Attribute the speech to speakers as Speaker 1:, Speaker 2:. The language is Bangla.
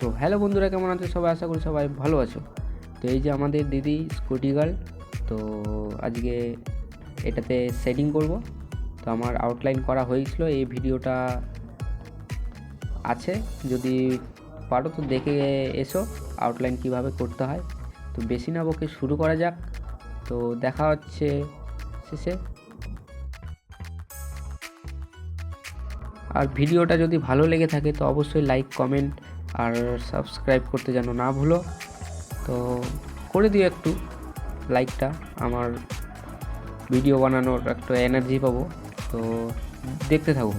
Speaker 1: তো হ্যালো বন্ধুরা, কেমন আছো সবাই? আশা করি সবাই ভালো আছো। তো এই যে আমাদের দিদি স্কুটি গার্ল, তো আজকে এটাতে সেটিং করব। তো আমার আউটলাইন করা হয়েছিল, এই ভিডিওটা আছে, যদি পারো তো দেখে এসো আউটলাইন কিভাবে করতে হয়। তো বেশি না বকে শুরু করা যাক। তো দেখা হচ্ছে শেষে। আর ভিডিওটা যদি ভালো লেগে থাকে তো অবশ্যই লাইক, কমেন্ট আর সাবস্ক্রাইব করতে যেন না ভুলো। তো করে দিও একটু লাইকটা, আমার ভিডিও বানানোর একটা এনার্জি পাবো। তো দেখতে থাকো।